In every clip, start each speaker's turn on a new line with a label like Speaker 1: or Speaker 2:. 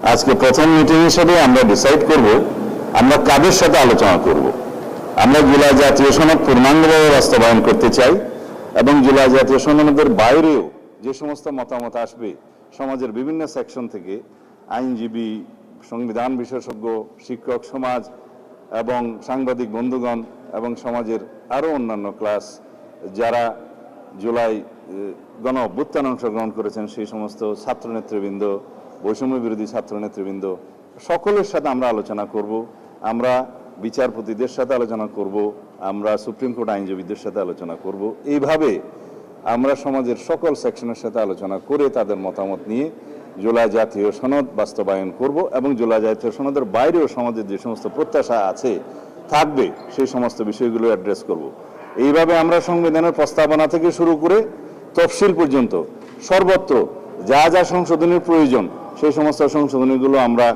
Speaker 1: আজকে প্রথম মিটিং হিসেবে আমরা ডিসাইড করব আমরা কাদের সাথে আলোচনা করব। আমরা জুলাই জাতীয় সনদ পূর্ণাঙ্গভাবে বাস্তবায়ন করতে চাই এবং জুলাই জাতীয় সনদের বাইরেও যে সমস্ত মতামত আসবে সমাজের বিভিন্ন সেকশন থেকে, আইনজীবী, সংবিধান বিশেষজ্ঞ, শিক্ষক সমাজ এবং সাংবাদিক বন্ধুগণ এবং সমাজের আরও অন্যান্য ক্লাস যারা জুলাই গণ অভ্যুত্থানে অংশগ্রহণ করেছেন, সেই সমস্ত ছাত্র নেতৃবৃন্দ, বৈষম্য বিরোধী ছাত্র নেতৃবৃন্দ, সকলের সাথে আমরা আলোচনা করব। আমরা বিচারপতিদের সাথে আলোচনা করব, আমরা সুপ্রিম কোর্ট আইনজীবীদের সাথে আলোচনা করব। এইভাবে আমরা সমাজের সকল সেকশনের সাথে আলোচনা করে তাদের মতামত নিয়ে জুলাই জাতীয় সনদ বাস্তবায়ন করব এবং জুলাই জাতীয় সনদের বাইরেও সমাজের যে সমস্ত প্রত্যাশা আছে থাকবে সেই সমস্ত বিষয়গুলো অ্যাড্রেস করব। এইভাবে আমরা সংবিধানের প্রস্তাবনা থেকে শুরু করে তফসিল পর্যন্ত সর্বত্র যা যা সংশোধনের প্রয়োজন সেই সমস্ত সংশোধনীগুলো আমরা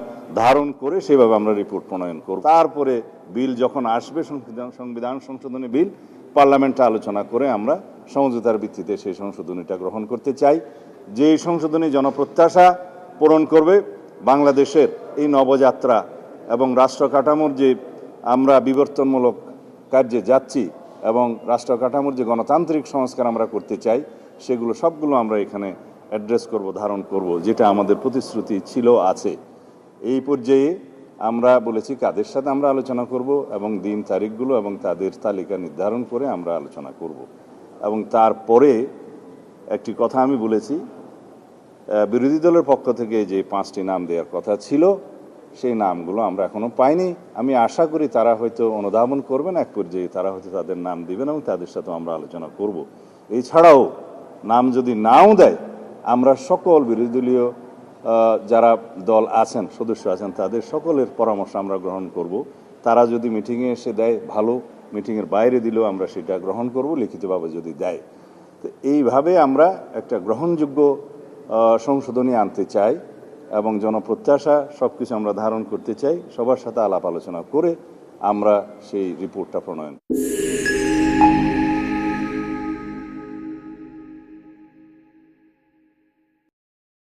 Speaker 1: ধারণ করে সেভাবে আমরা রিপোর্ট প্রণয়ন করব। তারপরে বিল যখন আসবে, সংবিধান সংশোধনী বিল, পার্লামেন্টে আলোচনা করে আমরা সমঝোতার ভিত্তিতে সেই সংশোধনীটা গ্রহণ করতে চাই। যে সংশোধনী জনপ্রত্যাশা পূরণ করবে, বাংলাদেশের এই নবযাত্রা এবং রাষ্ট্র কাঠামোর যে আমরা বিবর্তনমূলক কার্যে যাচ্ছি এবং রাষ্ট্র কাঠামোর যে গণতান্ত্রিক সংস্কার আমরা করতে চাই, সেগুলো সবগুলো আমরা এখানে অ্যাড্রেস করব, ধারণ করব, যেটা আমাদের প্রতিশ্রুতি ছিল, আছে। এই পর্যায়ে আমরা বলেছি কাদের সাথে আমরা আলোচনা করব এবং দিন তারিখগুলো এবং তাদের তালিকা নির্ধারণ করে আমরা আলোচনা করব। এবং তারপরে একটি কথা আমি বলেছি, বিরোধী দলের পক্ষ থেকে যে 5টি নাম দেওয়ার কথা ছিল সেই নামগুলো আমরা এখনো পাইনি। আমি আশা করি তারা হয়তো অনুধাবন করবেন, এক পর্যায়ে তারা হয়তো তাদের নাম দিবেন এবং তাদের সাথে আমরা আলোচনা করব। এছাড়াও নাম যদি নাও দেয়, আমরা সকল বিরোধী দলীয় যারা দল আছেন, সদস্য আছেন, তাদের সকলের পরামর্শ আমরা গ্রহণ করব। তারা যদি মিটিংয়ে এসে দেয় ভালো, মিটিংয়ের বাইরে দিলেও আমরা সেটা গ্রহণ করব, লিখিতভাবে যদি দেয়। তো এইভাবে আমরা একটা গ্রহণযোগ্য সংশোধনী আনতে চাই এবং জনপ্রত্যাশা সব কিছু আমরা ধারণ করতে চাই। সবার সাথে আলাপ আলোচনা করে আমরা সেই রিপোর্টটা প্রণয়ন